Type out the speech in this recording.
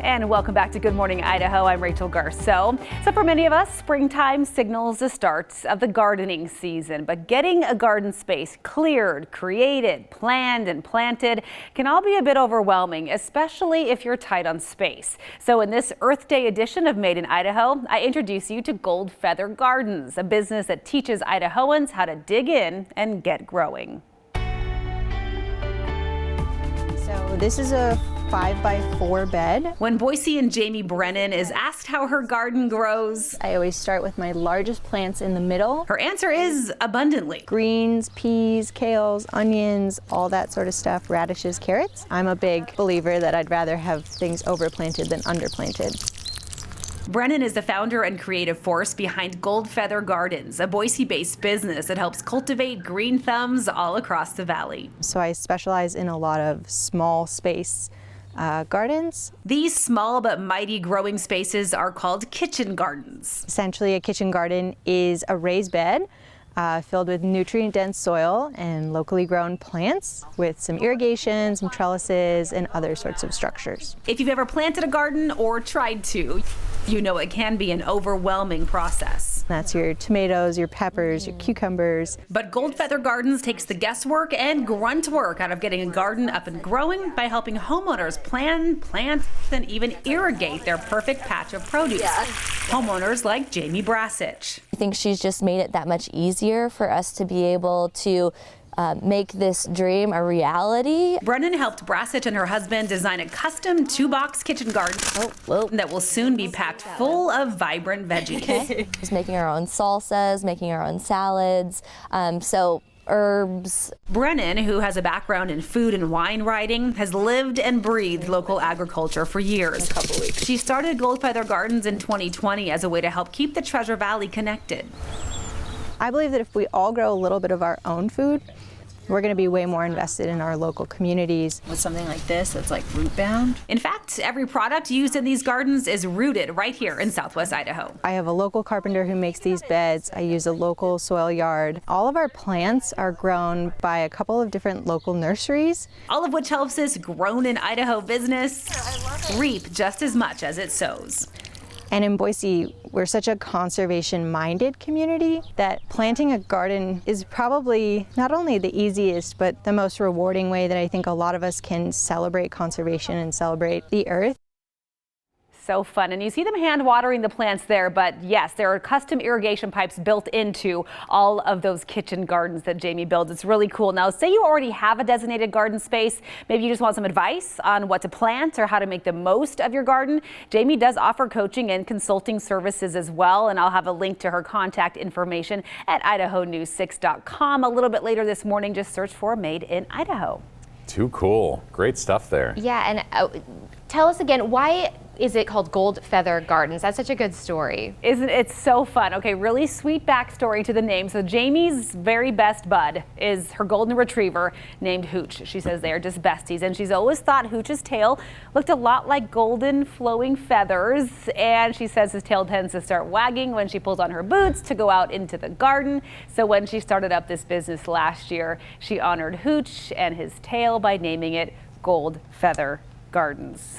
And welcome back to Good Morning Idaho. I'm Rachel Garceau. So for many of us, springtime signals the start of the gardening season. But getting a garden space cleared, created, planned, and planted can all be a bit overwhelming, especially if you're tight on space. So in this Earth Day edition of Made in Idaho, I introduce you to Gold Feather Gardens, a business that teaches Idahoans how to dig in and get growing. So this is a 5x4 bed. When Boise and Jamie Brennan is asked how her garden grows, I always start with my largest plants in the middle. her answer is abundantly. Greens, peas, kales, onions, all that sort of stuff, radishes, carrots. I'm a big believer that I'd rather have things overplanted than underplanted. Brennan is the founder and creative force behind Gold Feather Gardens, a Boise-based business that helps cultivate green thumbs all across the valley. So I specialize in a lot of small space gardens. These small but mighty growing spaces are called kitchen gardens. Essentially, a kitchen garden is a raised bed filled with nutrient-dense soil and locally grown plants with some irrigation, some trellises, and other sorts of structures. If you've ever planted a garden or tried to, you know it can be an overwhelming process. That's your tomatoes, your peppers, your cucumbers. But Gold Feather Gardens takes the guesswork and grunt work out of getting a garden up and growing by helping homeowners plan, plant, and even irrigate their perfect patch of produce. Homeowners like Jamie Brassich. I think she's just made it that much easier for us to be able to make this dream a reality. Brennan helped Brassich and her husband design a custom 2-box kitchen garden that will soon be packed full of vibrant veggies. Just making our own salsas, making our own salads, so herbs. Brennan, who has a background in food and wine writing, has lived and breathed local agriculture for years. She started Gold Feather Gardens in 2020 as a way to help keep the Treasure Valley connected. I believe that if we all grow a little bit of our own food, we're going to be way more invested in our local communities. With something like this that's like root bound. In fact, every product used in these gardens is rooted right here in Southwest Idaho. I have a local carpenter who makes these beds. I use a local soil yard. All of our plants are grown by a couple of different local nurseries. All of which helps this grown in Idaho business reap just as much as it sows. And in Boise, we're such a conservation-minded community that planting a garden is probably not only the easiest, but the most rewarding way that I think a lot of us can celebrate conservation and celebrate the earth. So fun. And you see them hand watering the plants there, but yes, there are custom irrigation pipes built into all of those kitchen gardens that Jamie builds. It's really cool. Now, say you already have a designated garden space. Maybe you just want some advice on what to plant or how to make the most of your garden. Jamie does offer coaching and consulting services as well. And I'll have a link to her contact information at idahonews6.com. A little bit later this morning, just search for Made in Idaho. Too cool. Great stuff there. Yeah, and tell us again, why is it called Gold Feather Gardens? That's such a good story. Isn't it so fun? Okay, really sweet backstory to the name. So Jamie's very best bud is her golden retriever named Hooch. She says they are just besties, and she's always thought Hooch's tail looked a lot like golden flowing feathers, and she says his tail tends to start wagging when she pulls on her boots to go out into the garden. So when she started up this business last year, she honored Hooch and his tail by naming it Gold Feather Gardens.